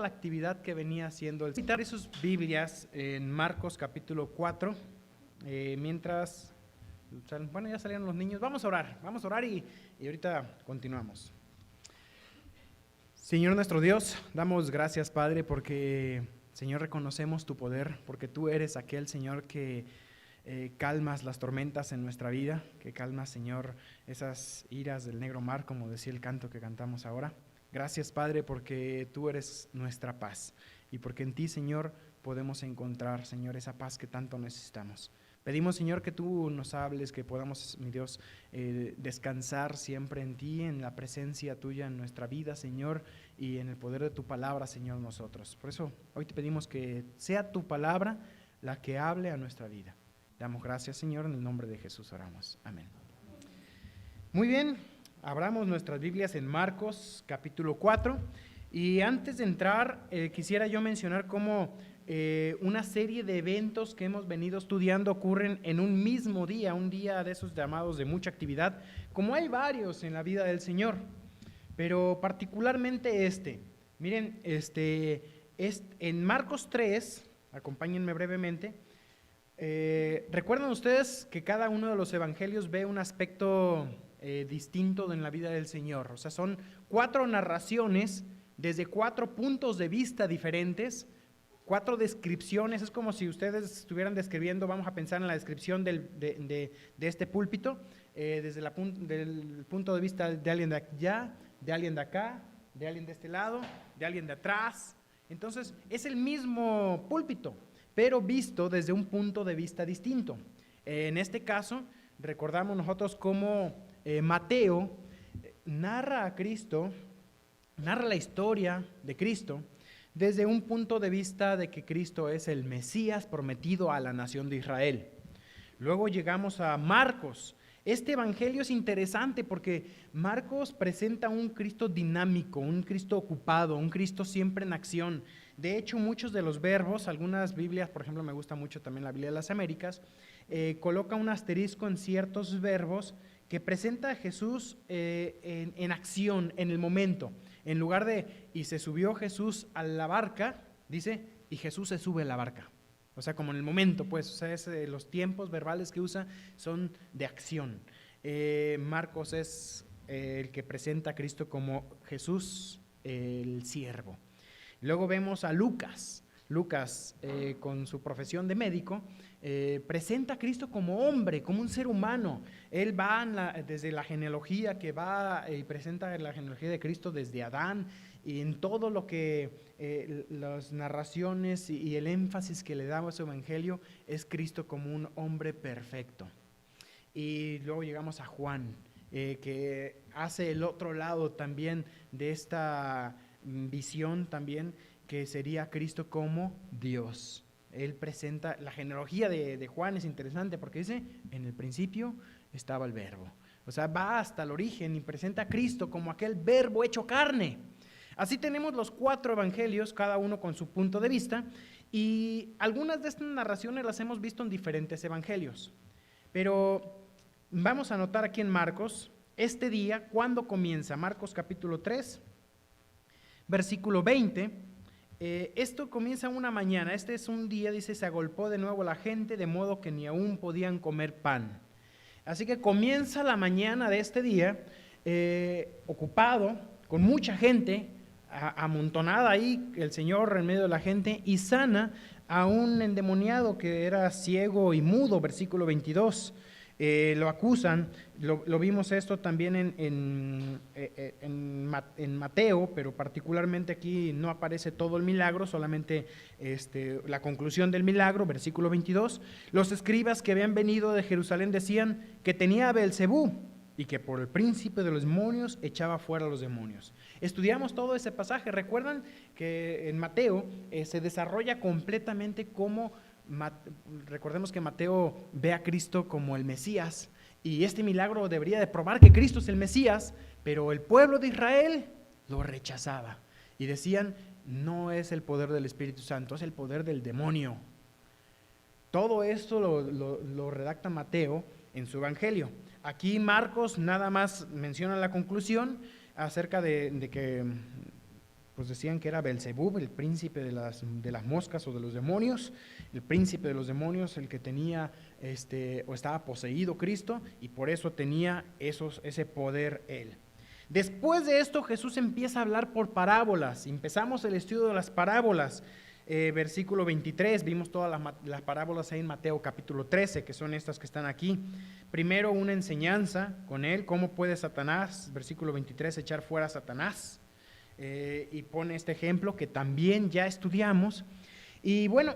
la actividad que venía haciendo. Citar sus Biblias en Marcos capítulo 4, mientras, bueno, ya salieron los niños, vamos a orar y ahorita continuamos. Señor nuestro Dios, damos gracias, Padre, porque, Señor, reconocemos tu poder, porque tú eres aquel, Señor, que calmas las tormentas en nuestra vida, que calmas, Señor, esas iras del negro mar, como decía el canto que cantamos ahora. Gracias, Padre, porque tú eres nuestra paz y porque en ti, Señor, podemos encontrar, Señor, esa paz que tanto necesitamos. Pedimos, Señor, que tú nos hables, que podamos, mi Dios, descansar siempre en ti, en la presencia tuya en nuestra vida, Señor, y en el poder de tu palabra, Señor, nosotros. Por eso, hoy te pedimos que sea tu palabra la que hable a nuestra vida. Damos gracias, Señor, en el nombre de Jesús oramos. Amén. Muy bien, abramos nuestras Biblias en Marcos, capítulo 4. Y antes de entrar, quisiera yo mencionar cómo una serie de eventos que hemos venido estudiando ocurren en un mismo día, un día de esos llamados de mucha actividad, como hay varios en la vida del Señor, pero particularmente miren, en Marcos 3, acompáñenme brevemente, ¿recuerdan ustedes que cada uno de los evangelios ve un aspecto distinto en la vida del Señor? O sea, son 4 narraciones desde 4 puntos de vista diferentes, 4 descripciones. Es como si ustedes estuvieran describiendo, vamos a pensar en la descripción de este púlpito, desde del punto de vista de alguien de allá, de alguien de acá, de alguien de este lado, de alguien de atrás. Entonces, es el mismo púlpito, pero visto desde un punto de vista distinto. En este caso, recordamos nosotros cómo Mateo narra a Cristo, narra la historia de Cristo desde un punto de vista de que Cristo es el Mesías prometido a la nación de Israel. Luego llegamos a Marcos. Este evangelio es interesante porque Marcos presenta un Cristo dinámico, un Cristo ocupado, un Cristo siempre en acción. De hecho, muchos de los verbos, algunas Biblias, por ejemplo, me gusta mucho también la Biblia de las Américas, coloca un asterisco en ciertos verbos que presenta a Jesús en acción, en el momento. En lugar de, y se subió Jesús a la barca, dice, y Jesús se sube a la barca. O sea, como en el momento, pues, o sea, los tiempos verbales que usa son de acción. Marcos es el que presenta a Cristo como Jesús, el siervo. Luego vemos a Lucas. Lucas, con su profesión de médico, presenta a Cristo como hombre, como un ser humano. Él va desde la genealogía que va y presenta la genealogía de Cristo desde Adán, y en todo lo que las narraciones y el énfasis que le daba a su evangelio es Cristo como un hombre perfecto. Y luego llegamos a Juan, que hace el otro lado también de esta visión también, que sería Cristo como Dios. Él presenta, la genealogía de Juan es interesante porque dice, en el principio estaba el verbo. O sea, va hasta el origen y presenta a Cristo como aquel verbo hecho carne. Así tenemos los 4 evangelios, cada uno con su punto de vista, y algunas de estas narraciones las hemos visto en diferentes evangelios. Pero vamos a notar aquí en Marcos, este día, ¿cuándo comienza? Marcos capítulo 3, versículo 20. Esto comienza una mañana, este es un día, dice, se agolpó de nuevo la gente, de modo que ni aún podían comer pan. Así que comienza la mañana de este día, ocupado, con mucha gente, amontonada ahí, el Señor en medio de la gente, y sana a un endemoniado que era ciego y mudo, versículo 22. Lo acusan, lo vimos esto también en Mateo, pero particularmente aquí no aparece todo el milagro, solamente la conclusión del milagro, versículo 22. Los escribas que habían venido de Jerusalén decían que tenía a Beelzebú y que por el príncipe de los demonios echaba fuera a los demonios. Estudiamos todo ese pasaje. Recuerdan que en Mateo se desarrolla completamente cómo, recordemos que Mateo ve a Cristo como el Mesías, y este milagro debería de probar que Cristo es el Mesías, pero el pueblo de Israel lo rechazaba y decían, no es el poder del Espíritu Santo, es el poder del demonio. Todo esto lo redacta Mateo en su evangelio. Aquí Marcos nada más menciona la conclusión acerca de que pues decían que era Belzebub, el príncipe de las moscas o de los demonios, el príncipe de los demonios, el que tenía o estaba poseído Cristo, y por eso tenía ese poder él. Después de esto, Jesús empieza a hablar por parábolas. Empezamos el estudio de las parábolas. Versículo 23, vimos todas las parábolas ahí en Mateo capítulo 13, que son estas que están aquí. Primero una enseñanza con él, cómo puede Satanás, versículo 23, echar fuera a Satanás, y pone este ejemplo que también ya estudiamos. Y bueno,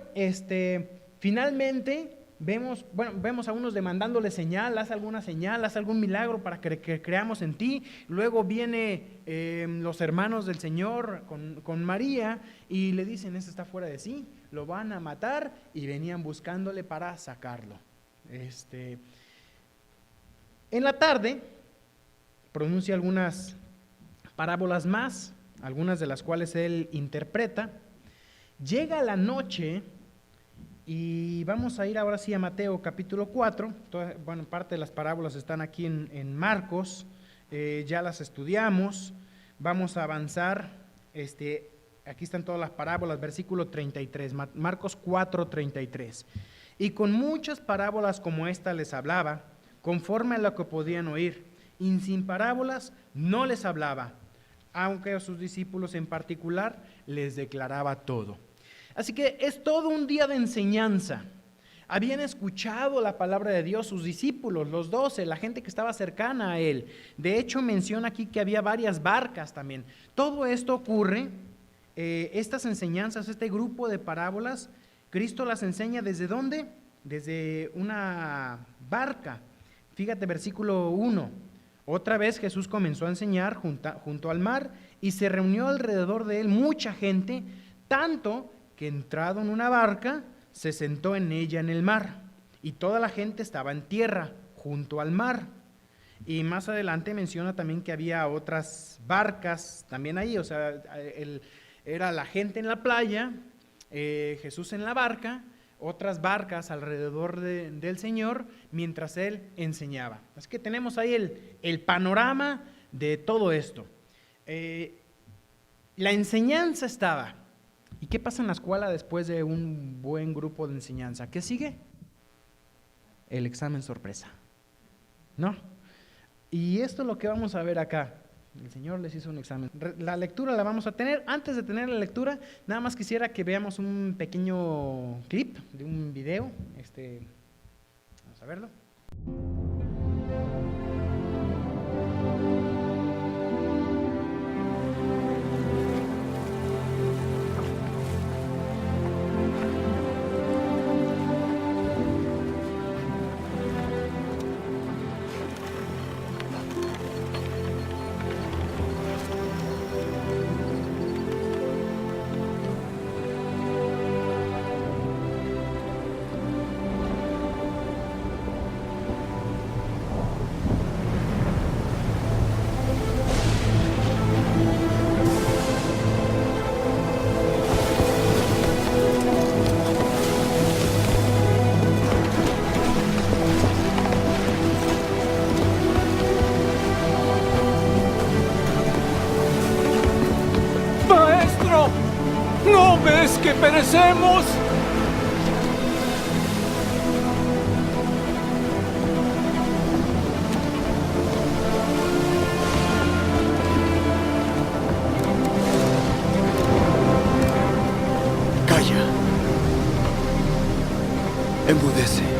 finalmente vemos a unos demandándole señal, haz alguna señal, haz algún milagro para que creamos en ti. Luego viene los hermanos del Señor con María y le dicen, este está fuera de sí, lo van a matar, y venían buscándole para sacarlo. En la tarde pronuncia algunas parábolas más, algunas de las cuales él interpreta. Llega la noche y vamos a ir ahora sí a Mateo capítulo 4. Parte de las parábolas están aquí en Marcos, ya las estudiamos. Vamos a avanzar, aquí están todas las parábolas, versículo 33, Marcos 4, 33. Y con muchas parábolas como esta les hablaba, conforme a lo que podían oír, y sin parábolas no les hablaba, aunque a sus discípulos en particular les declaraba todo. Así que es todo un día de enseñanza. Habían escuchado la palabra de Dios sus discípulos, los 12, la gente que estaba cercana a él. De hecho, menciona aquí que había varias barcas también. Todo esto ocurre, estas enseñanzas, este grupo de parábolas, Cristo las enseña ¿desde dónde? Desde una barca. Fíjate, versículo 1. Otra vez Jesús comenzó a enseñar junto al mar, y se reunió alrededor de él mucha gente, tanto que entrado en una barca, se sentó en ella en el mar, y toda la gente estaba en tierra, junto al mar. Y más adelante menciona también que había otras barcas también ahí, o sea, era la gente en la playa, Jesús en la barca, otras barcas alrededor del Señor, mientras Él enseñaba. Así que tenemos ahí el panorama de todo esto. La enseñanza estaba. ¿Y qué pasa en la escuela después de un buen grupo de enseñanza? ¿Qué sigue? El examen sorpresa, ¿no? Y esto es lo que vamos a ver acá. El Señor les hizo un examen. La lectura la vamos a tener. Antes de tener la lectura, nada más quisiera que veamos un pequeño clip de un video. Vamos a verlo. ¿No ves que perecemos? Calla. Enmudece.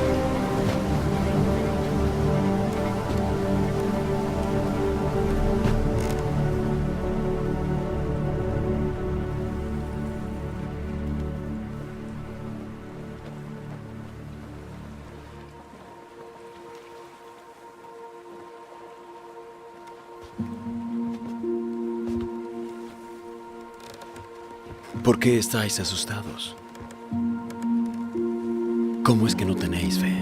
¿Por qué estáis asustados? ¿Cómo es que no tenéis fe?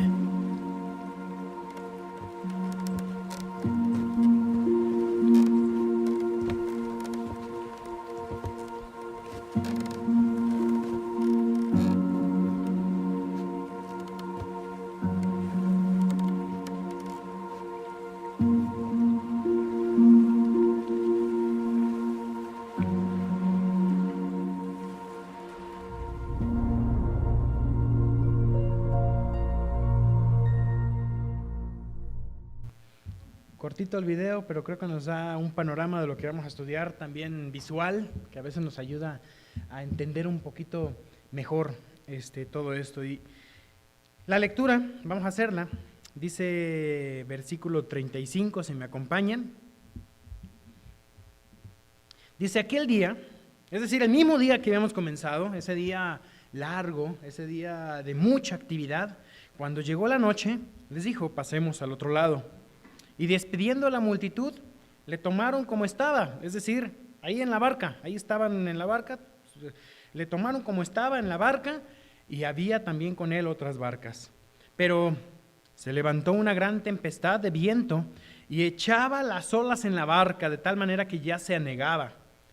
cortito el video, pero creo que nos da un panorama de lo que vamos a estudiar, también visual, que a veces nos ayuda a entender un poquito mejor todo esto. Y la lectura, vamos a hacerla, dice versículo 35, si me acompañan. Dice, aquel día, es decir, el mismo día que habíamos comenzado, ese día largo, ese día de mucha actividad, cuando llegó la noche, les dijo, pasemos al otro lado. Y despidiendo a la multitud, le tomaron como estaba, es decir, ahí en la barca, ahí estaban en la barca, le tomaron como estaba en la barca, y había también con él otras barcas. Pero se levantó una gran tempestad de viento y echaba las olas en la barca, de tal manera que ya se anegaba.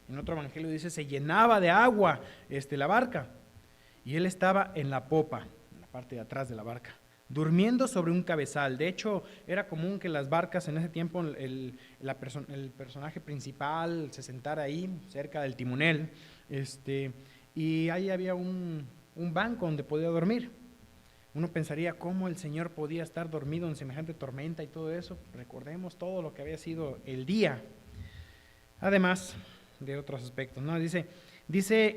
En otro evangelio dice, se llenaba de agua la barca. Y él estaba en la popa, en la parte de atrás de la barca, durmiendo sobre un cabezal. De hecho, era común que las barcas en ese tiempo, el personaje principal se sentara ahí, cerca del timonel, y ahí había un banco donde podía dormir. Uno pensaría cómo el Señor podía estar dormido en semejante tormenta y todo eso. Recordemos todo lo que había sido el día, además de otros aspectos, ¿no? Dice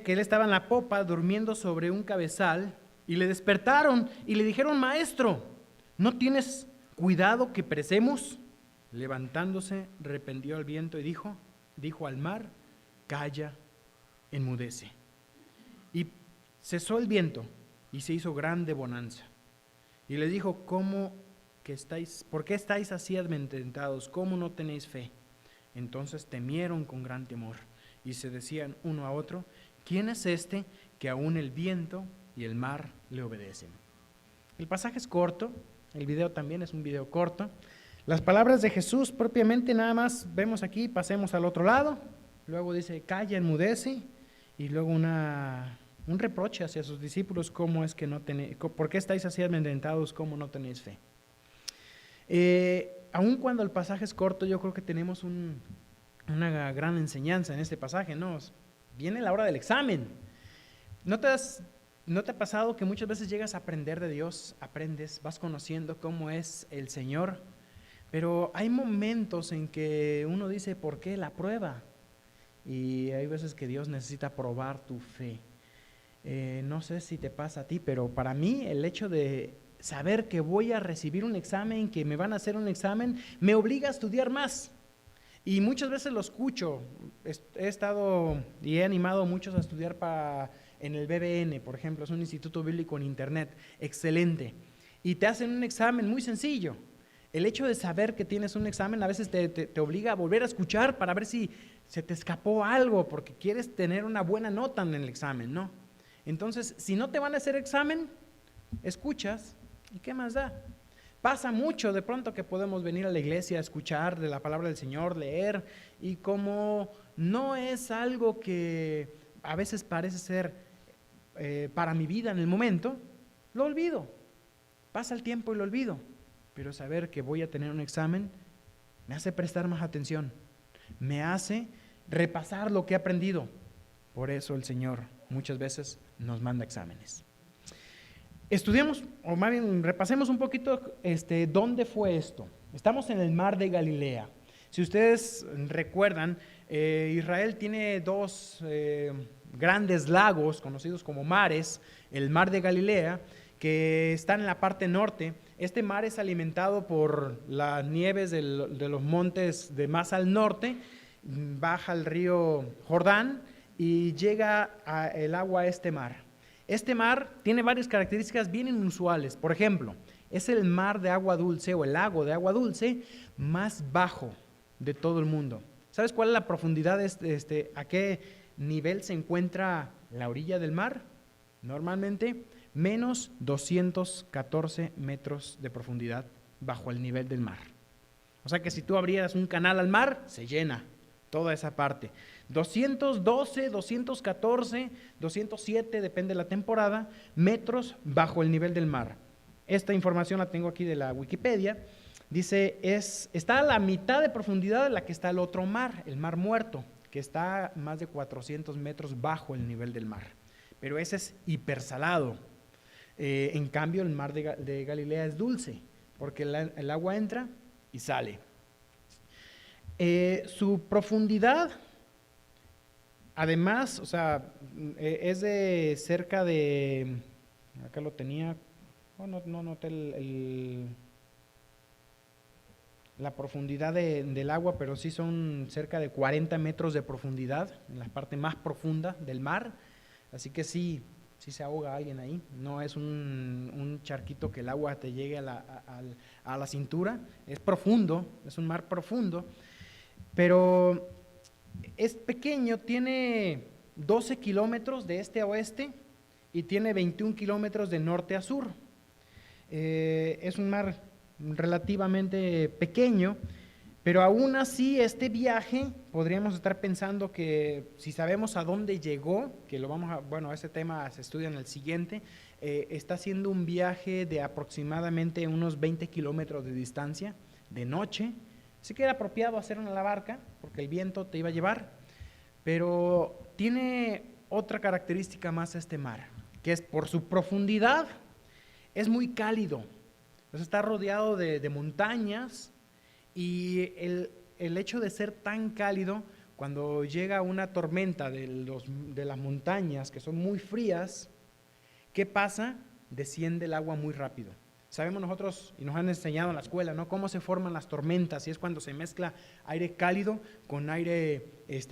que él estaba en la popa durmiendo sobre un cabezal y le despertaron y le dijeron, maestro, ¿no tienes cuidado que perecemos? Levantándose, reprendió al viento y dijo al mar, calla, enmudece. Y cesó el viento y se hizo grande bonanza. Y le dijo, ¿por qué estáis así amedrentados? ¿Cómo no tenéis fe? Entonces temieron con gran temor y se decían uno a otro, ¿quién es este que aún el viento y el mar le obedecen? El pasaje es corto, el video también es un video corto. Las palabras de Jesús propiamente nada más vemos aquí, pasemos al otro lado. Luego dice, calla, enmudece, y luego un reproche hacia sus discípulos, ¿por qué estáis así amedrentados? ¿Cómo no tenéis fe? Aun cuando el pasaje es corto, yo creo que tenemos una gran enseñanza en este pasaje, ¿no? Viene la hora del examen. ¿No te ha pasado que muchas veces llegas a aprender de Dios, aprendes, vas conociendo cómo es el Señor, pero hay momentos en que uno dice, ¿por qué la prueba? Y hay veces que Dios necesita probar tu fe. No sé si te pasa a ti, pero para mí el hecho de saber que voy a recibir un examen, que me van a hacer un examen, me obliga a estudiar más. Y muchas veces lo escucho, he estado y he animado a muchos a estudiar en el BBN, por ejemplo, es un instituto bíblico en internet, excelente. Y te hacen un examen muy sencillo. El hecho de saber que tienes un examen a veces te obliga a volver a escuchar para ver si se te escapó algo, porque quieres tener una buena nota en el examen, ¿no? Entonces, si no te van a hacer examen, escuchas, ¿y qué más da? Pasa mucho de pronto que podemos venir a la iglesia a escuchar de la palabra del Señor, leer, y como no es algo que a veces parece ser para mi vida en el momento, lo olvido. Pasa el tiempo y lo olvido. Pero saber que voy a tener un examen me hace prestar más atención, me hace repasar lo que he aprendido. Por eso el Señor muchas veces nos manda exámenes. Estudiemos, o más bien repasemos un poquito dónde fue esto. Estamos en el mar de Galilea. Si ustedes recuerdan, Israel tiene dos grandes lagos conocidos como mares, el mar de Galilea, que están en la parte norte. Este mar es alimentado por las nieves de los montes de más al norte, baja el río Jordán y llega el agua a este mar. Este mar tiene varias características bien inusuales. Por ejemplo, es el mar de agua dulce o el lago de agua dulce más bajo de todo el mundo. ¿Sabes cuál es la profundidad a qué nivel se encuentra la orilla del mar? Normalmente menos 214 metros de profundidad bajo el nivel del mar. O sea que si tú abrieras un canal al mar, se llena toda esa parte. 212, 214, 207, depende de la temporada, metros bajo el nivel del mar. Esta información la tengo aquí de la Wikipedia. Dice, está a la mitad de profundidad de la que está el otro mar, el mar Muerto, que está más de 400 metros bajo el nivel del mar. Pero ese es hipersalado. En cambio, el mar de Galilea es dulce, porque el agua entra y sale. Su profundidad, además, o sea, es de cerca de, acá lo tenía, oh, no noté la profundidad del agua, pero sí son cerca de 40 metros de profundidad, en la parte más profunda del mar, así que sí se ahoga alguien ahí, no es un charquito que el agua te llegue a la cintura, es profundo, es un mar profundo, pero es pequeño, tiene 12 kilómetros de este a oeste y tiene 21 kilómetros de norte a sur. Es un mar relativamente pequeño, pero aún así este viaje podríamos estar pensando que si sabemos a dónde llegó, que lo vamos a, bueno, ese tema se estudia en el siguiente, está haciendo un viaje de aproximadamente unos 20 kilómetros de distancia, de noche. Sí que era apropiado hacerlo en la barca, porque el viento te iba a llevar, pero tiene otra característica más este mar, que es por su profundidad, es muy cálido. Entonces está rodeado de montañas y el hecho de ser tan cálido, cuando llega una tormenta de las montañas que son muy frías, ¿qué pasa? Desciende el agua muy rápido. Sabemos nosotros, y nos han enseñado en la escuela, ¿no?, cómo se forman las tormentas, y es cuando se mezcla aire cálido con aire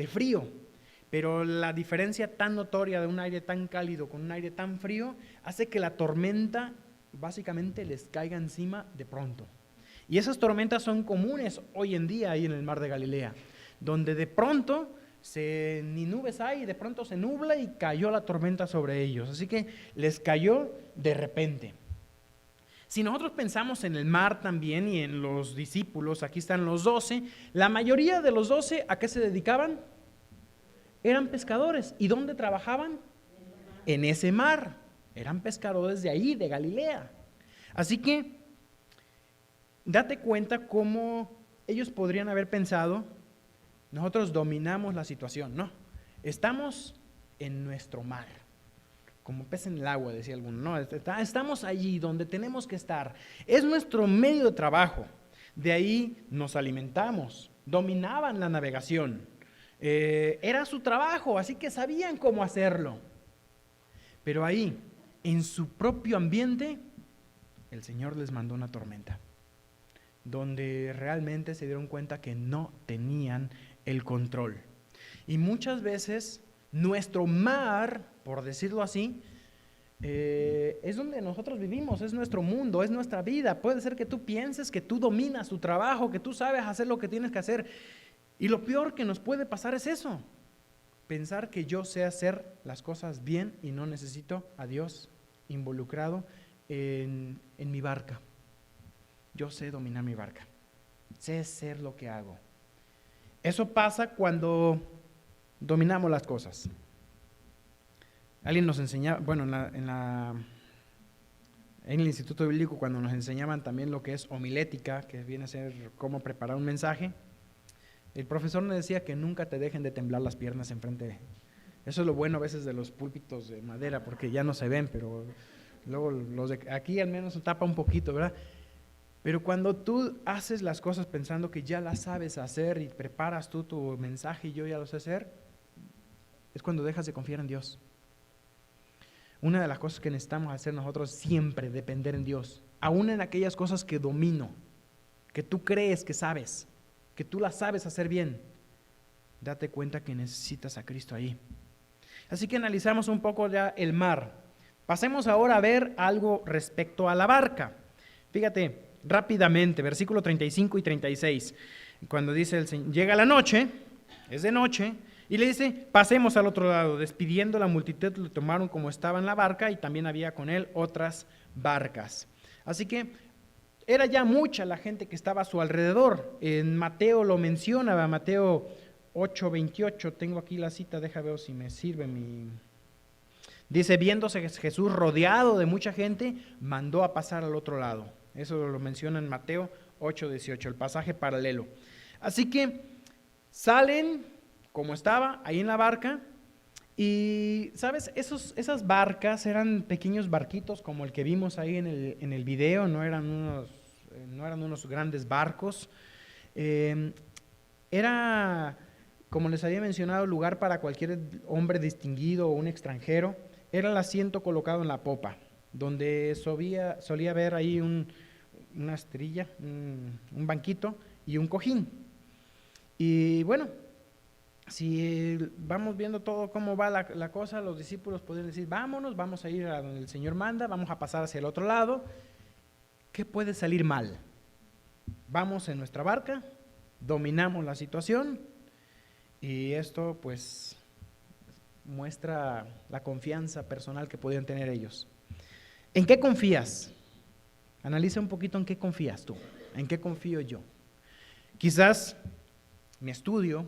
frío. Pero la diferencia tan notoria de un aire tan cálido con un aire tan frío hace que la tormenta básicamente les caiga encima de pronto. Y esas tormentas son comunes hoy en día ahí en el mar de Galilea, donde de pronto ni nubes hay, y de pronto se nubla y cayó la tormenta sobre ellos. Así que les cayó de repente. Si nosotros pensamos en el mar también y en los discípulos, aquí están los 12, la mayoría de los 12, ¿a qué se dedicaban? Eran pescadores. ¿Y dónde trabajaban? En ese mar. Eran pescadores de ahí, de Galilea. Así que, date cuenta cómo ellos podrían haber pensado, nosotros dominamos la situación. No, estamos en nuestro mar. Como pez en el agua, decía alguno. No, estamos allí donde tenemos que estar. Es nuestro medio de trabajo. De ahí nos alimentamos. Dominaban la navegación. Era su trabajo, así que sabían cómo hacerlo. Pero ahí, en su propio ambiente, el Señor les mandó una tormenta, donde realmente se dieron cuenta que no tenían el control. Y muchas veces nuestro mar, por decirlo así, es donde nosotros vivimos, es nuestro mundo, es nuestra vida. Puede ser que tú pienses que tú dominas tu trabajo, que tú sabes hacer lo que tienes que hacer. Y lo peor que nos puede pasar es eso, pensar que yo sé hacer las cosas bien y no necesito a Dios involucrado en mi barca. Yo sé dominar mi barca, sé hacer lo que hago. Eso pasa cuando dominamos las cosas. Alguien nos enseñaba, bueno, en el Instituto Bíblico, cuando nos enseñaban también lo que es homilética, que viene a ser cómo preparar un mensaje, el profesor nos decía que nunca te dejen de temblar las piernas enfrente. Eso es lo bueno a veces de los púlpitos de madera, porque ya no se ven, pero luego los de aquí al menos tapa un poquito, ¿verdad? Pero cuando tú haces las cosas pensando que ya las sabes hacer y preparas tú tu mensaje y yo ya lo sé hacer, es cuando dejas de confiar en Dios. Una de las cosas que necesitamos hacer nosotros es siempre depender en Dios, aún en aquellas cosas que domino, que tú crees que sabes, que tú las sabes hacer bien. Date cuenta que necesitas a Cristo ahí. Así que analizamos un poco ya el mar. Pasemos ahora a ver algo respecto a la barca. Fíjate rápidamente, versículo 35 y 36, cuando dice el Señor, llega la noche, es de noche, y le dice, pasemos al otro lado. Despidiendo la multitud, lo tomaron como estaba en la barca, y también había con él otras barcas. Así que era ya mucha la gente que estaba a su alrededor. En Mateo lo menciona, Mateo 8:28, tengo aquí la cita, deja ver si me sirve mi... Dice, viéndose Jesús rodeado de mucha gente, mandó a pasar al otro lado. Eso lo menciona en Mateo 8:18, el pasaje paralelo. Así que salen como estaba, ahí en la barca, y ¿sabes? Esas barcas eran pequeños barquitos como el que vimos ahí en el video, no eran unos grandes barcos. Era, como les había mencionado, lugar para cualquier hombre distinguido o un extranjero. Era el asiento colocado en la popa, donde solía haber ahí una estrella, un banquito y un cojín. Y bueno, si vamos viendo todo cómo va la cosa, los discípulos pueden decir, vámonos, vamos a ir a donde el Señor manda, vamos a pasar hacia el otro lado. ¿Qué puede salir mal? Vamos en nuestra barca, dominamos la situación y esto pues muestra la confianza personal que podían tener ellos. ¿En qué confías? Analiza un poquito en qué confías tú, en qué confío yo. Quizás mi estudio,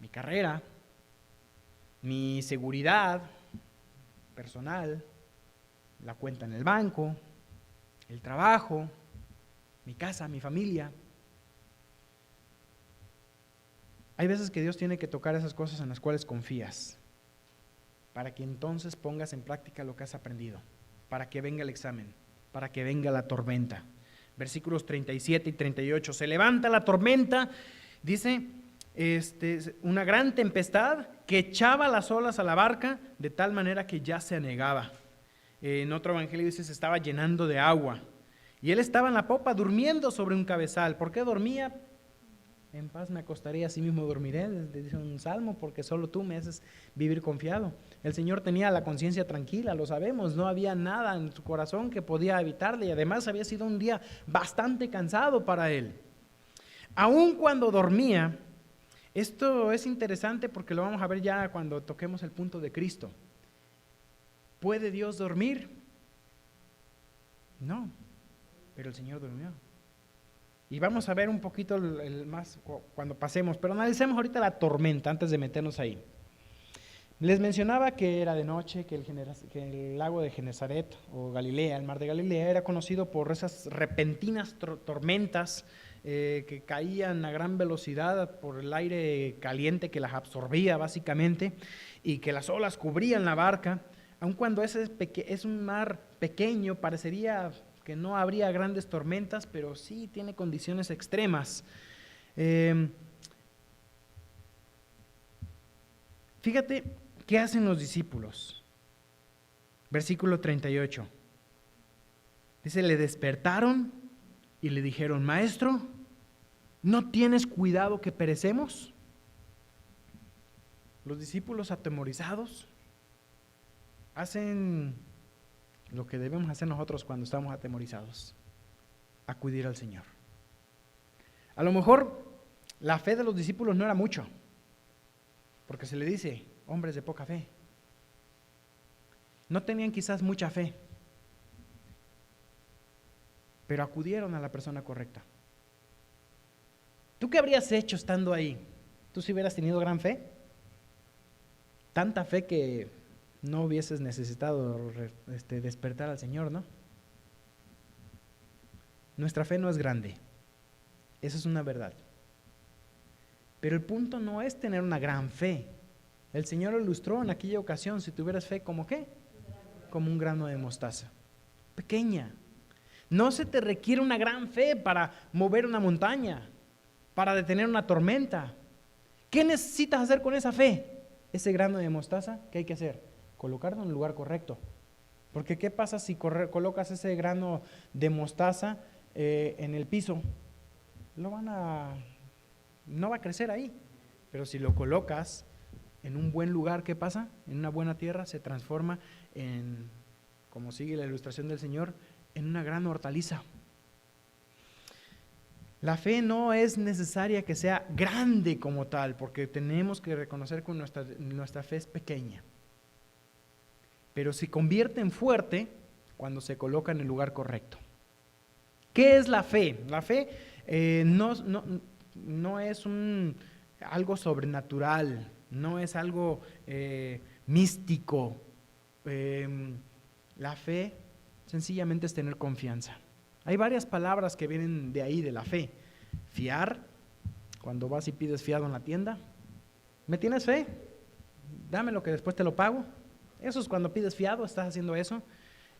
mi carrera, mi seguridad personal, la cuenta en el banco, el trabajo, mi casa, mi familia. Hay veces que Dios tiene que tocar esas cosas en las cuales confías, para que entonces pongas en práctica lo que has aprendido, para que venga el examen, para que venga la tormenta. Versículos 37 y 38, se levanta la tormenta, dice, una gran tempestad que echaba las olas a la barca de tal manera que ya se anegaba. En otro evangelio dice, se estaba llenando de agua. Y él estaba en la popa durmiendo sobre un cabezal. ¿Por qué dormía? En paz me acostaré, así mismo dormiré, dice un salmo, porque solo tú me haces vivir confiado. El Señor tenía la conciencia tranquila, lo sabemos, no había nada en su corazón que podía evitarle y además había sido un día bastante cansado para él. Aun cuando dormía, esto es interesante porque lo vamos a ver ya cuando toquemos el punto de Cristo. ¿Puede Dios dormir? No, pero el Señor durmió. Y vamos a ver un poquito el más cuando pasemos, pero analicemos ahorita la tormenta antes de meternos ahí. Les mencionaba que era de noche, que el lago de Genesaret o Galilea, el mar de Galilea, era conocido por esas repentinas tormentas que caían a gran velocidad por el aire caliente que las absorbía básicamente y que las olas cubrían la barca. Aun cuando es un mar pequeño, parecería que no habría grandes tormentas, pero sí tiene condiciones extremas. Fíjate qué hacen los discípulos. Versículo 38. Dice, le despertaron y le dijeron, Maestro, ¿no tienes cuidado que perecemos? Los discípulos atemorizados hacen lo que debemos hacer nosotros cuando estamos atemorizados, acudir al Señor. A lo mejor la fe de los discípulos no era mucho, porque se le dice, hombres de poca fe. No tenían quizás mucha fe, pero acudieron a la persona correcta. ¿Tú qué habrías hecho estando ahí? ¿Tú si hubieras tenido gran fe? Tanta fe que no hubieses necesitado despertar al Señor, ¿no? Nuestra fe no es grande, eso es una verdad. Pero el punto no es tener una gran fe. El Señor lo ilustró en aquella ocasión, si tuvieras fe, ¿como qué? Como un grano de mostaza, pequeña. No se te requiere una gran fe para mover una montaña, para detener una tormenta. ¿Qué necesitas hacer con esa fe? Ese grano de mostaza, ¿qué hay que hacer? Colocarlo en el lugar correcto. Porque ¿qué pasa si colocas ese grano de mostaza en el piso? No va a crecer ahí. Pero si lo colocas en un buen lugar, ¿qué pasa? En una buena tierra se transforma en, como sigue la ilustración del Señor, en una gran hortaliza. La fe no es necesaria que sea grande como tal, porque tenemos que reconocer que nuestra fe es pequeña. Pero se convierte en fuerte cuando se coloca en el lugar correcto. ¿Qué es la fe? La fe no es algo sobrenatural, no es algo místico. La fe sencillamente es tener confianza. Hay varias palabras que vienen de ahí, de la fe. Fiar, cuando vas y pides fiado en la tienda. ¿Me tienes fe? Dame lo que después te lo pago. Eso es cuando pides fiado, estás haciendo eso.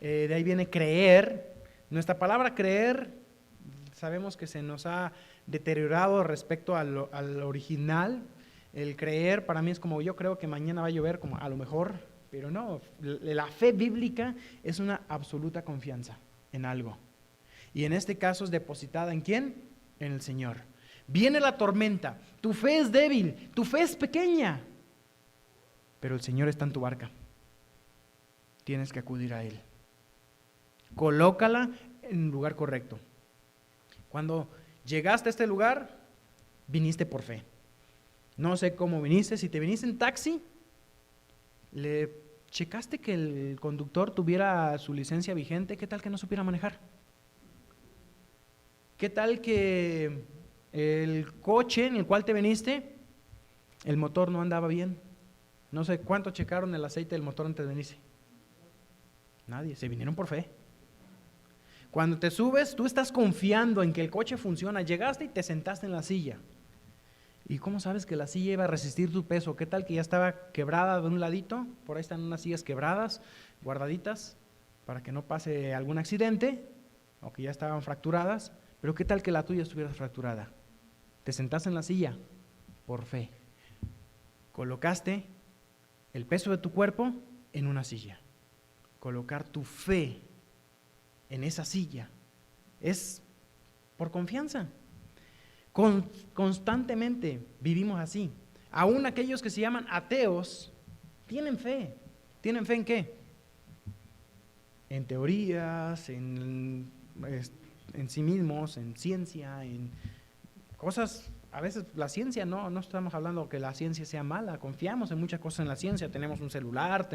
De ahí viene creer. Nuestra palabra creer sabemos que se nos ha deteriorado respecto al original. El creer para mí es como yo creo que mañana va a llover, como a lo mejor, pero no. La fe bíblica es una absoluta confianza en algo. Y en este caso es depositada ¿en quién? En el Señor. Viene la tormenta, tu fe es débil, tu fe es pequeña, pero el Señor está en tu barca. Tienes que acudir a Él. Colócala en el lugar correcto. Cuando llegaste a este lugar, viniste por fe. No sé cómo viniste, si te viniste en taxi, ¿le checaste que el conductor tuviera su licencia vigente? ¿Qué tal que no supiera manejar? ¿Qué tal que el coche en el cual te viniste, el motor no andaba bien? No sé cuánto checaron el aceite del motor antes de venirse. Nadie, se vinieron por fe. Cuando te subes, tú estás confiando en que el coche funciona. Llegaste y te sentaste en la silla. ¿Y cómo sabes que la silla iba a resistir tu peso? ¿Qué tal que ya estaba quebrada de un ladito? Por ahí están unas sillas quebradas, guardaditas, para que no pase algún accidente, o que ya estaban fracturadas. Pero ¿qué tal que la tuya estuviera fracturada? Te sentaste en la silla por fe. Colocaste el peso de tu cuerpo en una silla. Colocar tu fe en esa silla es por confianza. Constantemente vivimos así. Aún aquellos que se llaman ateos tienen fe. ¿Tienen fe en qué? En teorías, en sí mismos, en ciencia, en cosas. A veces la ciencia no estamos hablando que la ciencia sea mala, confiamos en muchas cosas en la ciencia, tenemos un celular,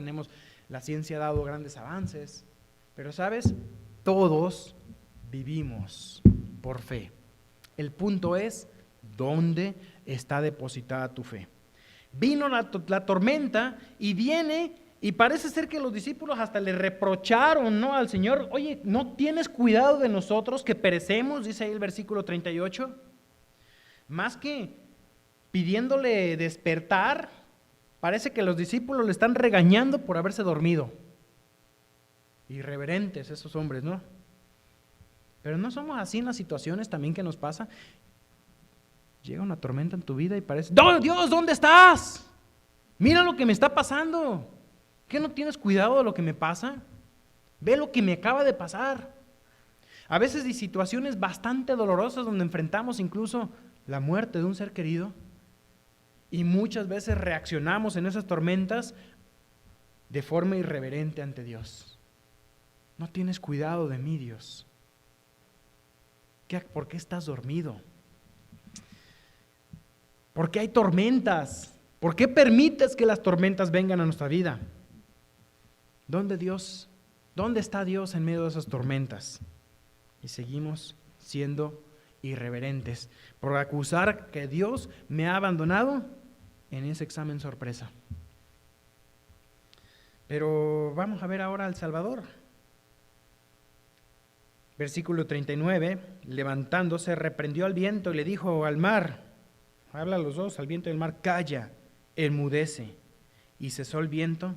la ciencia ha dado grandes avances, pero ¿sabes? Todos vivimos por fe. El punto es, ¿dónde está depositada tu fe? Vino la tormenta y viene, y parece ser que los discípulos hasta le reprocharon, ¿no?, al Señor. Oye, ¿no tienes cuidado de nosotros que perecemos? Dice ahí el versículo 38. Más que pidiéndole despertar, parece que los discípulos le están regañando por haberse dormido. Irreverentes esos hombres, ¿no? Pero no somos así en las situaciones también que nos pasa. Llega una tormenta en tu vida y parece, ¡oh, Dios, ¿dónde estás? Mira lo que me está pasando. ¿Qué no tienes cuidado de lo que me pasa? Ve lo que me acaba de pasar. A veces hay situaciones bastante dolorosas donde enfrentamos incluso la muerte de un ser querido y muchas veces reaccionamos en esas tormentas de forma irreverente ante Dios. No tienes cuidado de mí, Dios. ¿Por qué estás dormido? ¿Por qué hay tormentas? ¿Por qué permites que las tormentas vengan a nuestra vida? ¿Dónde está Dios en medio de esas tormentas? Y seguimos siendo irreverentes por acusar que Dios me ha abandonado en ese examen sorpresa. Pero vamos a ver ahora al Salvador. Versículo 39, levantándose, reprendió al viento y le dijo al mar, habla a los dos, al viento y al mar, calla, enmudece. Y cesó el viento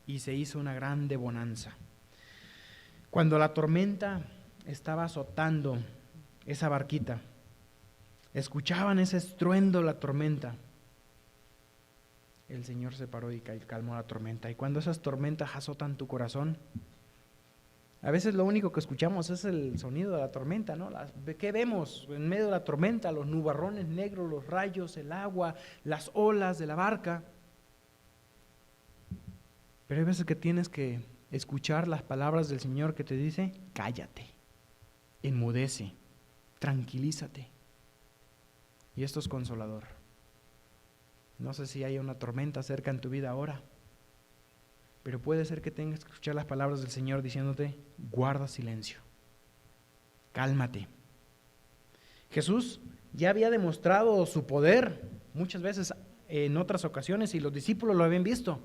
y se hizo una grande bonanza. Cuando la tormenta estaba azotando esa barquita, escuchaban ese estruendo de la tormenta, el Señor se paró y calmó la tormenta. Y cuando esas tormentas azotan tu corazón, a veces lo único que escuchamos es el sonido de la tormenta, ¿no? ¿Qué vemos en medio de la tormenta? Los nubarrones negros, los rayos, el agua, las olas de la barca. Pero hay veces que tienes que escuchar las palabras del Señor que te dice, cállate, enmudece, tranquilízate. Y esto es consolador. No sé si hay una tormenta cerca en tu vida ahora, pero puede ser que tengas que escuchar las palabras del Señor diciéndote, guarda silencio, cálmate. Jesús ya había demostrado su poder muchas veces en otras ocasiones y los discípulos lo habían visto.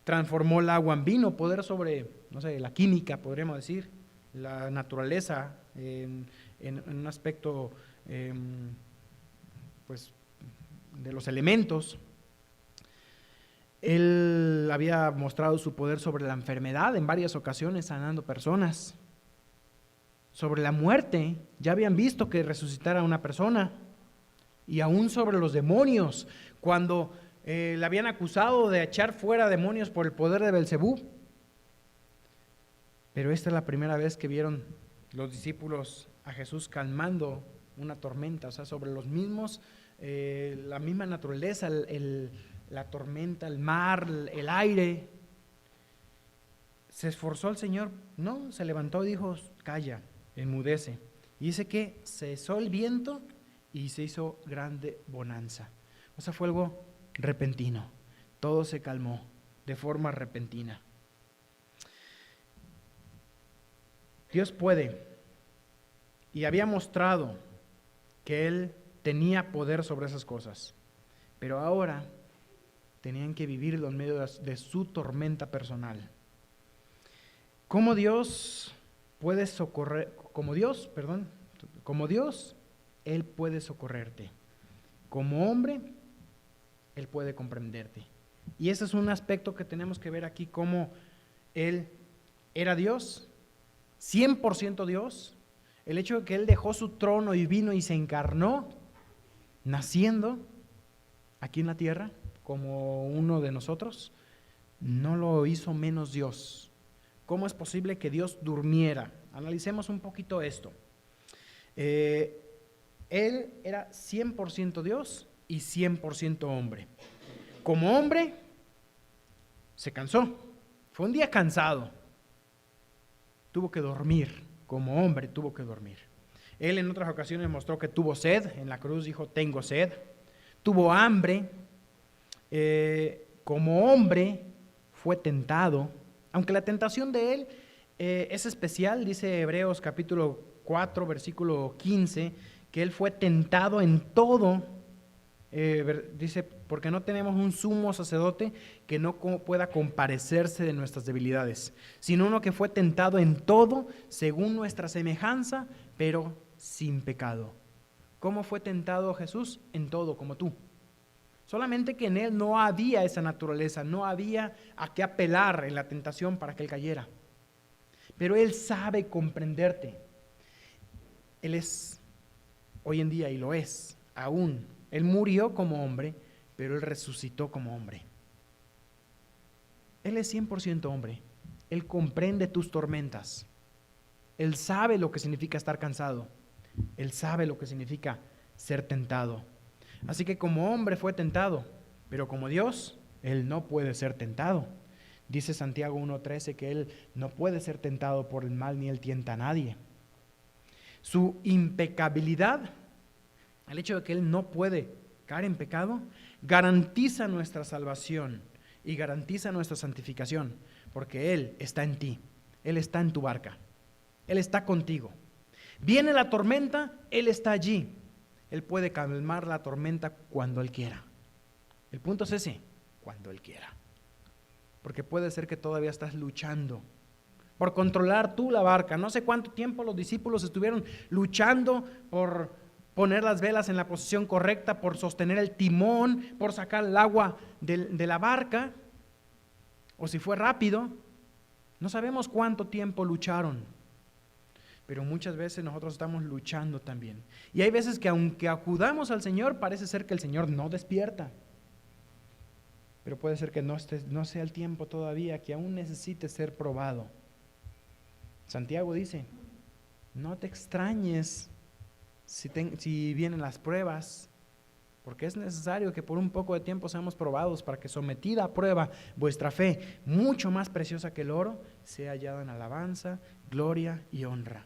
Transformó el agua en vino, poder sobre, no sé, la química, podríamos decir, la naturaleza, en un aspecto pues de los elementos. Él había mostrado su poder sobre la enfermedad en varias ocasiones, sanando personas. sobre la muerte, ya habían visto que resucitara a una persona, y aún sobre los demonios, cuando le habían acusado de echar fuera demonios por el poder de Belcebú. Pero esta es la primera vez que vieron los discípulos a Jesús calmando una tormenta, o sea, sobre los mismos, la misma naturaleza, la tormenta, el mar, el aire. ¿Se esforzó el Señor? No, se levantó y dijo, calla, enmudece. Y dice que cesó el viento y se hizo grande bonanza. O sea, fue algo repentino. Todo se calmó de forma repentina. Dios puede, y había mostrado que Él tenía poder sobre esas cosas, pero ahora tenían que vivirlo en medio de su tormenta personal. Como Dios puede socorrer, como Dios, Él puede socorrerte. Como hombre, Él puede comprenderte. Y ese es un aspecto que tenemos que ver aquí, cómo Él era Dios, 100% Dios. El hecho de que Él dejó su trono y vino y se encarnó, naciendo aquí en la tierra como uno de nosotros, no lo hizo menos Dios. ¿Cómo es posible que Dios durmiera? Analicemos un poquito esto. Él era 100% Dios y 100% hombre. Como hombre, se cansó. Fue un día cansado. Tuvo que dormir. Como hombre, tuvo que dormir. Él en otras ocasiones mostró que tuvo sed. En la cruz dijo, tengo sed. Tuvo hambre. Como hombre, fue tentado. Aunque la tentación de él es especial, dice Hebreos capítulo 4, versículo 15, que él fue tentado en todo. Dice, porque no tenemos un sumo sacerdote que no pueda compadecerse de nuestras debilidades, sino uno que fue tentado en todo, según nuestra semejanza, pero sin pecado. ¿Cómo fue tentado Jesús? En todo, como tú. Solamente que en él no había esa naturaleza, no había a qué apelar en la tentación para que él cayera. Pero él sabe comprenderte. Él es, hoy en día, y lo es, aún. Él murió como hombre, pero él resucitó como hombre. Él es 100% hombre. Él comprende tus tormentas. Él sabe lo que significa estar cansado. Él sabe lo que significa ser tentado. Así que como hombre fue tentado, pero como Dios, Él no puede ser tentado. Dice Santiago 1:13 que Él no puede ser tentado por el mal ni Él tienta a nadie. Su impecabilidad, el hecho de que Él no puede caer en pecado, garantiza nuestra salvación y garantiza nuestra santificación, porque Él está en ti, Él está en tu barca, Él está contigo. Viene la tormenta, Él está allí. Él puede calmar la tormenta cuando Él quiera. El punto es ese, cuando Él quiera. Porque puede ser que todavía estás luchando por controlar tú la barca. No sé cuánto tiempo los discípulos estuvieron luchando por poner las velas en la posición correcta, por sostener el timón, por sacar el agua de la barca. O si fue rápido, no sabemos cuánto tiempo lucharon. Pero muchas veces nosotros estamos luchando también. Y hay veces que aunque acudamos al Señor, parece ser que el Señor no despierta. Pero puede ser que no sea el tiempo todavía, que aún necesite ser probado. Santiago dice, no te extrañes si vienen las pruebas, porque es necesario que por un poco de tiempo seamos probados para que sometida a prueba vuestra fe, mucho más preciosa que el oro, sea hallada en alabanza, gloria y honra,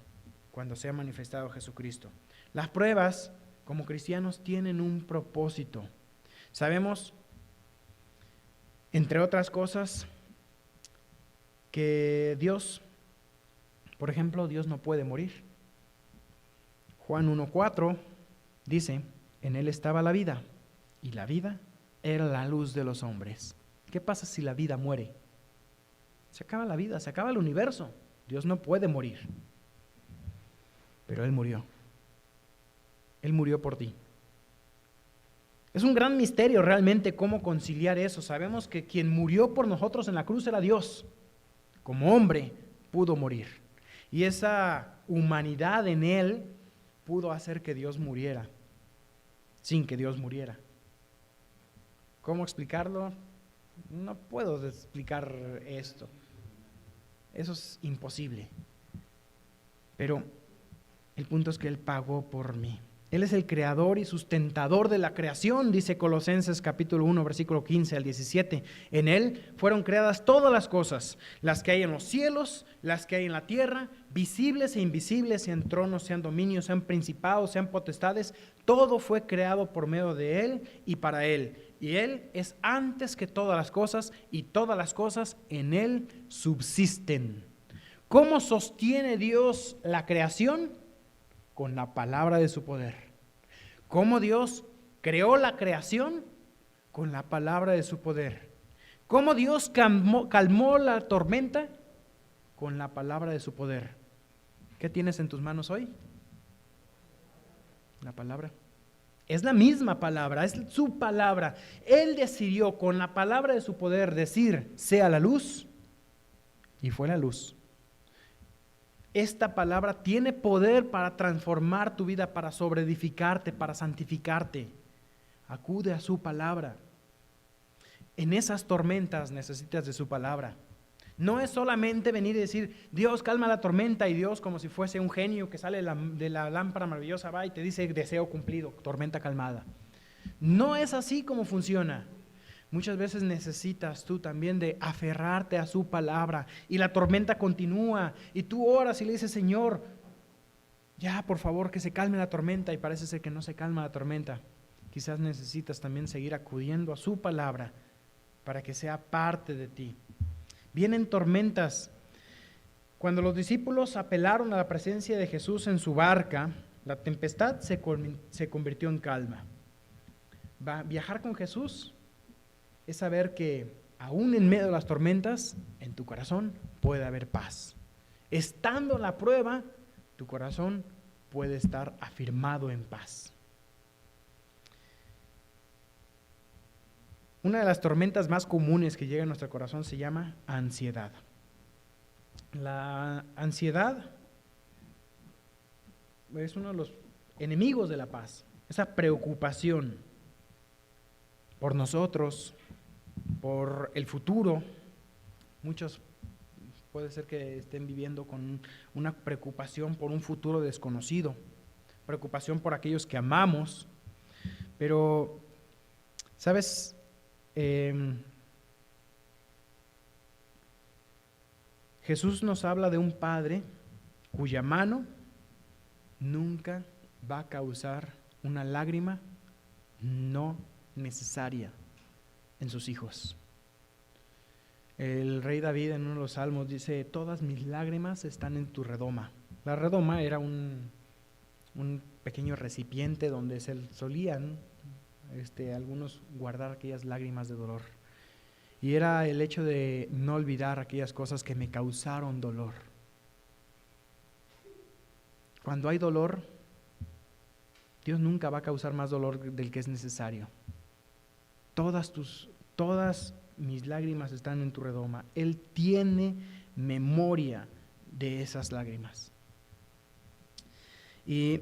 cuando sea manifestado Jesucristo. Las pruebas, como cristianos, tienen un propósito. Sabemos, entre otras cosas, que Dios, por ejemplo, Dios no puede morir. Juan 1:4 dice, en Él estaba la vida, y la vida era la luz de los hombres. ¿Qué pasa si la vida muere? Se acaba la vida, se acaba el universo. Dios no puede morir. Pero Él murió. Él murió por ti. Es un gran misterio realmente cómo conciliar eso. Sabemos que quien murió por nosotros en la cruz era Dios. Como hombre pudo morir. Y esa humanidad en Él pudo hacer que Dios muriera, sin que Dios muriera. ¿Cómo explicarlo? No puedo explicar esto. Eso es imposible. Pero el punto es que Él pagó por mí. Él es el creador y sustentador de la creación, dice Colosenses capítulo 1, versículo 15 al 17. En Él fueron creadas todas las cosas, las que hay en los cielos, las que hay en la tierra, visibles e invisibles, sean tronos, sean dominios, sean principados, sean potestades. Todo fue creado por medio de Él y para Él. Y Él es antes que todas las cosas, y todas las cosas en Él subsisten. ¿Cómo sostiene Dios la creación? Con la palabra de su poder. ¿Cómo Dios creó la creación? Con la palabra de su poder. ¿Cómo Dios calmó la tormenta? Con la palabra de su poder. ¿Qué tienes en tus manos hoy? La palabra. Es la misma palabra, es su palabra. Él decidió con la palabra de su poder decir, sea la luz, y fue la luz. Esta palabra tiene poder para transformar tu vida, para sobreedificarte, para santificarte. Acude a su palabra. En esas tormentas necesitas de su palabra. No es solamente venir y decir, Dios calma la tormenta, y Dios como si fuese un genio que sale de la lámpara maravillosa, va y te dice deseo cumplido, tormenta calmada. No es así como funciona. Muchas veces necesitas tú también de aferrarte a su palabra, y la tormenta continúa y tú oras y le dices, Señor, ya por favor que se calme la tormenta, y parece ser que no se calma la tormenta. Quizás necesitas también seguir acudiendo a su palabra para que sea parte de ti. Vienen tormentas. Cuando los discípulos apelaron a la presencia de Jesús en su barca, la tempestad se convirtió en calma. Viajar con Jesús es saber que aún en medio de las tormentas, en tu corazón puede haber paz. Estando en la prueba, tu corazón puede estar afirmado en paz. Una de las tormentas más comunes que llega a nuestro corazón se llama ansiedad. La ansiedad es uno de los enemigos de la paz. Esa preocupación por nosotros, por el futuro. Muchos puede ser que estén viviendo con una preocupación por un futuro desconocido, preocupación por aquellos que amamos, pero, ¿sabes? Jesús nos habla de un padre cuya mano nunca va a causar una lágrima no necesaria en sus hijos. El rey David en uno de los salmos dice, todas mis lágrimas están en tu redoma. La redoma era un pequeño recipiente donde se solían algunos guardar aquellas lágrimas de dolor. Y era el hecho de no olvidar aquellas cosas que me causaron dolor. Cuando hay dolor, Dios nunca va a causar más dolor del que es necesario. Todas mis lágrimas están en tu redoma. Él tiene memoria de esas lágrimas. Y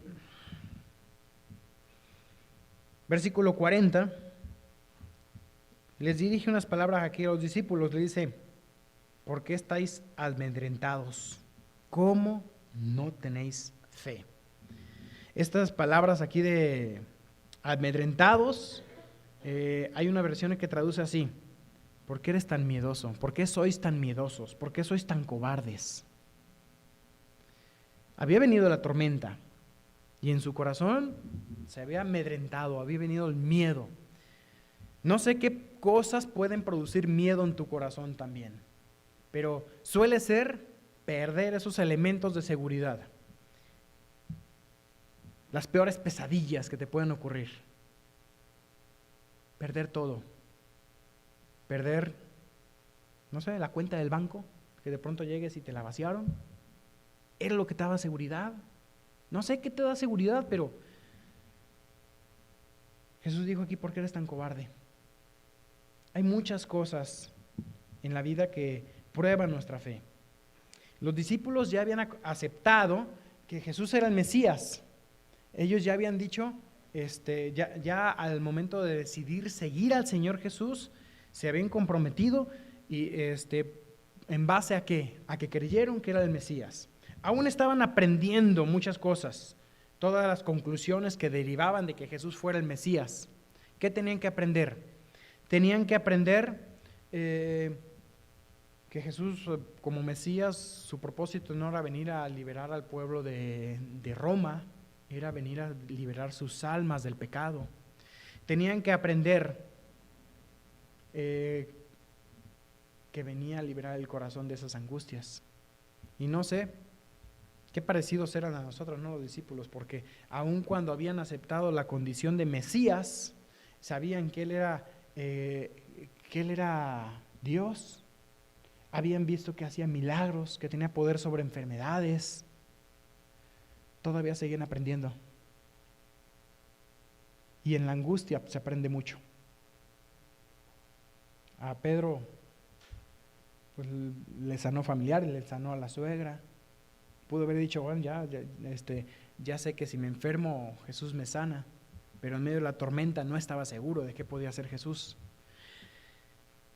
versículo 40, les dirige unas palabras aquí a los discípulos, le dice, ¿por qué estáis amedrentados? ¿Cómo no tenéis fe? Estas palabras aquí de amedrentados, hay una versión que traduce así, ¿por qué eres tan miedoso? ¿Por qué sois tan miedosos? ¿Por qué sois tan cobardes? Había venido la tormenta y en su corazón se había amedrentado, había venido el miedo. No sé qué cosas pueden producir miedo en tu corazón también, pero suele ser perder esos elementos de seguridad. Las peores pesadillas que te pueden ocurrir. Perder todo. Perder, no sé, la cuenta del banco, que de pronto llegues y te la vaciaron. ¿Era lo que te daba seguridad? No sé qué te da seguridad, pero Jesús dijo aquí, ¿por qué eres tan cobarde? Hay muchas cosas en la vida que prueban nuestra fe. Los discípulos ya habían aceptado que Jesús era el Mesías. Ellos ya habían dicho, ya al momento de decidir seguir al Señor Jesús, se habían comprometido y ¿en base a qué? A que creyeron que era el Mesías. Aún estaban aprendiendo muchas cosas, todas las conclusiones que derivaban de que Jesús fuera el Mesías. ¿Qué tenían que aprender? Tenían que aprender que Jesús como Mesías, su propósito no era venir a liberar al pueblo de Roma, era venir a liberar sus almas del pecado. Tenían que aprender que venía a liberar el corazón de esas angustias. Y no sé qué parecidos eran a nosotros, no los discípulos, porque aun cuando habían aceptado la condición de Mesías, sabían que Él era Dios, habían visto que hacía milagros, que tenía poder sobre enfermedades, todavía seguían aprendiendo. Y en la angustia se aprende mucho. A Pedro pues, le sanó familiares, le sanó a la suegra. Pudo haber dicho, bueno, ya sé que si me enfermo Jesús me sana, pero en medio de la tormenta no estaba seguro de qué podía hacer Jesús.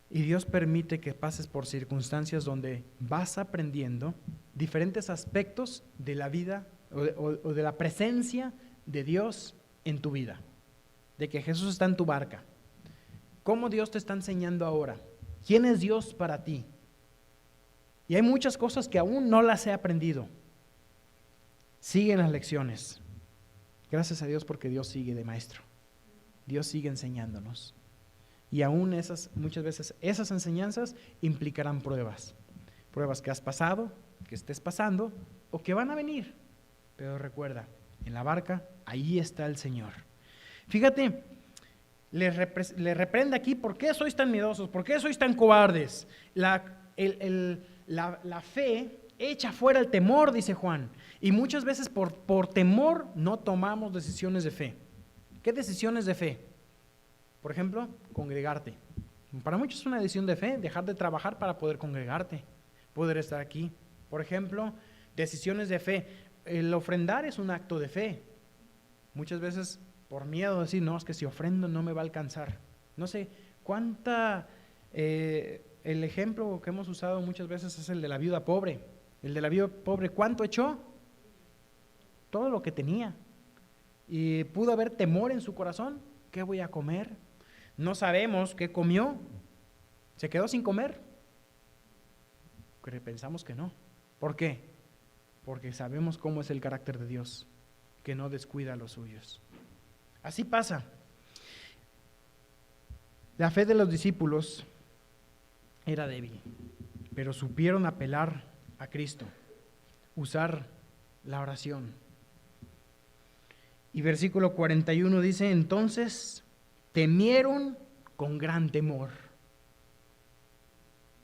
Y Dios permite que pases por circunstancias donde vas aprendiendo diferentes aspectos de la vida o de la presencia de Dios en tu vida, de que Jesús está en tu barca. ¿Cómo Dios te está enseñando ahora? ¿Quién es Dios para ti? Y hay muchas cosas que aún no las he aprendido. Siguen las lecciones. Gracias a Dios porque Dios sigue de maestro. Dios sigue enseñándonos. Y aún muchas veces esas enseñanzas implicarán pruebas. Pruebas que has pasado, que estés pasando o que van a venir. Pero recuerda, en la barca, ahí está el Señor. Fíjate, le reprende aquí, ¿por qué sois tan miedosos? ¿Por qué sois tan cobardes? La fe echa fuera el temor, dice Juan. Y muchas veces por temor no tomamos decisiones de fe. ¿Qué decisiones de fe? Por ejemplo, congregarte. Para muchos es una decisión de fe, dejar de trabajar para poder congregarte, poder estar aquí. Por ejemplo, decisiones de fe. El ofrendar es un acto de fe. Muchas veces por miedo decir, no, es que si ofrendo no me va a alcanzar. No sé cuánta... el ejemplo que hemos usado muchas veces es el de la viuda pobre. El de la viuda pobre, ¿cuánto echó? Todo lo que tenía. Y pudo haber temor en su corazón. ¿Qué voy a comer? No sabemos qué comió. ¿Se quedó sin comer? Pensamos que no. ¿Por qué? Porque sabemos cómo es el carácter de Dios, que no descuida a los suyos. Así pasa. La fe de los discípulos era débil, pero supieron apelar a Cristo, usar la oración. Y versículo 41 dice, entonces temieron con gran temor.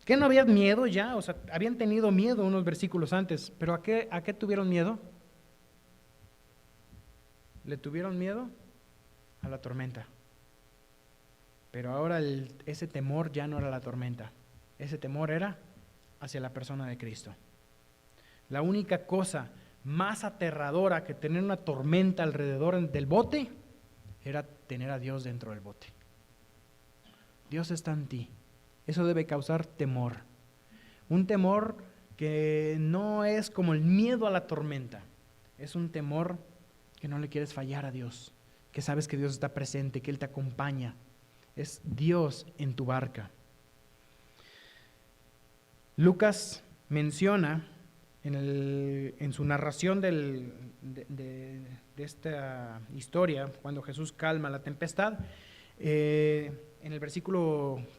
¿Qué no habían miedo ya? O sea, habían tenido miedo unos versículos antes, pero ¿a qué tuvieron miedo? ¿Le tuvieron miedo? A la tormenta. Pero ahora ese temor ya no era la tormenta, ese temor era hacia la persona de Cristo. La única cosa más aterradora que tener una tormenta alrededor del bote era tener a Dios dentro del bote. Dios está en ti. Eso debe causar temor. Un temor que no es como el miedo a la tormenta. Es un temor que no le quieres fallar a Dios, que sabes que Dios está presente, que Él te acompaña. Es Dios en tu barca. Lucas menciona en su narración de esta historia, cuando Jesús calma la tempestad, en el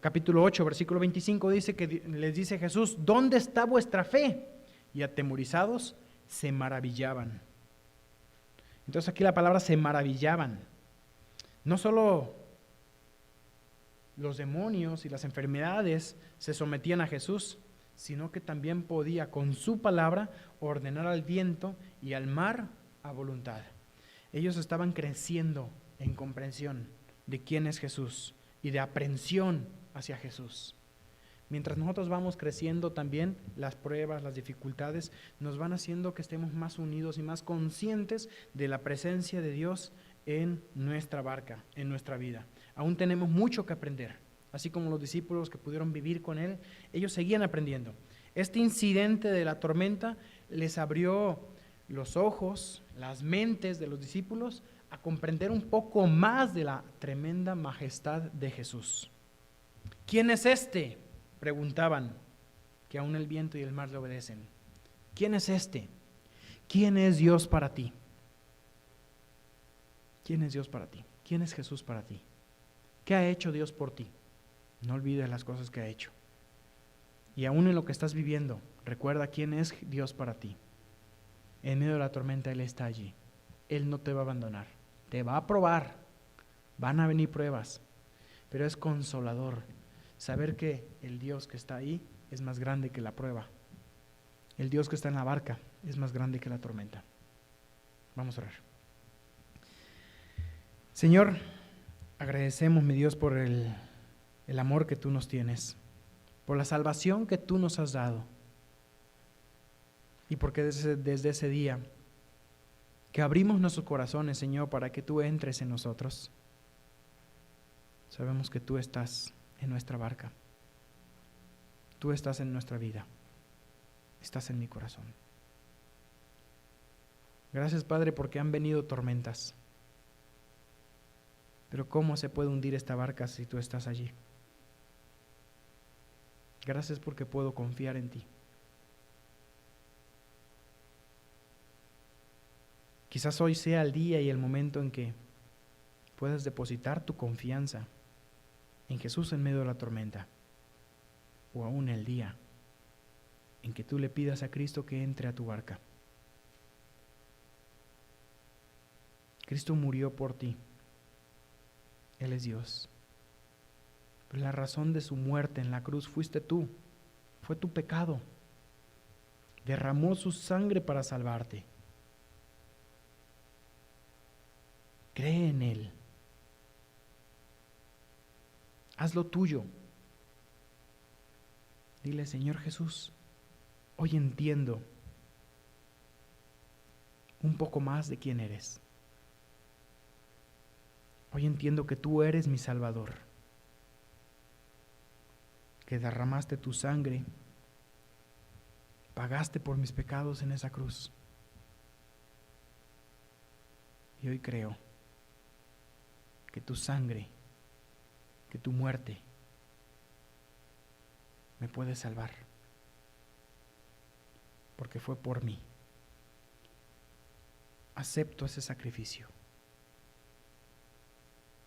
capítulo 8, versículo 25, dice que les dice Jesús, ¿dónde está vuestra fe? Y atemorizados se maravillaban. Entonces aquí la palabra se maravillaban. No solo los demonios y las enfermedades se sometían a Jesús, sino que también podía con su palabra ordenar al viento y al mar a voluntad. Ellos estaban creciendo en comprensión de quién es Jesús y de aprehensión hacia Jesús. Mientras nosotros vamos creciendo también, las pruebas, las dificultades, nos van haciendo que estemos más unidos y más conscientes de la presencia de Dios en nuestra barca, en nuestra vida. Aún tenemos mucho que aprender. Así como los discípulos que pudieron vivir con Él, ellos seguían aprendiendo. Este incidente de la tormenta les abrió los ojos, las mentes de los discípulos a comprender un poco más de la tremenda majestad de Jesús. ¿Quién es este?, preguntaban, que aún el viento y el mar le obedecen. ¿Quién es este? ¿Quién es Dios para ti? ¿Quién es Dios para ti? ¿Quién es Jesús para ti? ¿Qué ha hecho Dios por ti? No olvides las cosas que ha hecho. Y aún en lo que estás viviendo, recuerda quién es Dios para ti. En medio de la tormenta Él está allí. Él no te va a abandonar. Te va a probar. Van a venir pruebas. Pero es consolador saber que el Dios que está ahí es más grande que la prueba. El Dios que está en la barca es más grande que la tormenta. Vamos a orar. Señor, agradecemos, mi Dios, por el amor que tú nos tienes, por la salvación que tú nos has dado, y porque desde ese día que abrimos nuestros corazones, Señor, para que tú entres en nosotros, sabemos que tú estás en nuestra barca, tú estás en nuestra vida, estás en mi corazón. Gracias, Padre, porque han venido tormentas, pero ¿cómo se puede hundir esta barca si tú estás allí? Gracias porque puedo confiar en ti. Quizás hoy sea el día y el momento en que puedas depositar tu confianza en Jesús en medio de la tormenta, o aún el día en que tú le pidas a Cristo que entre a tu barca. Cristo murió por ti. Él es Dios. Pero la razón de su muerte en la cruz fuiste tú, fue tu pecado. Derramó su sangre para salvarte. Cree en Él. Hazlo tuyo. Dile, Señor Jesús, hoy entiendo un poco más de quién eres. Hoy entiendo que tú eres mi Salvador, que derramaste tu sangre, pagaste por mis pecados en esa cruz. Y hoy creo que tu sangre, que tu muerte me puede salvar, porque fue por mí. Acepto ese sacrificio.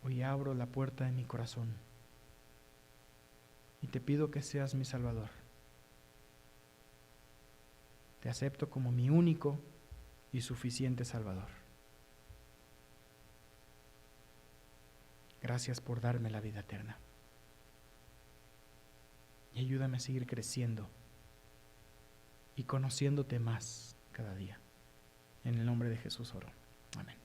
Hoy abro la puerta de mi corazón y te pido que seas mi Salvador. Te acepto como mi único y suficiente Salvador. Gracias por darme la vida eterna. Y ayúdame a seguir creciendo y conociéndote más cada día. En el nombre de Jesús oro. Amén.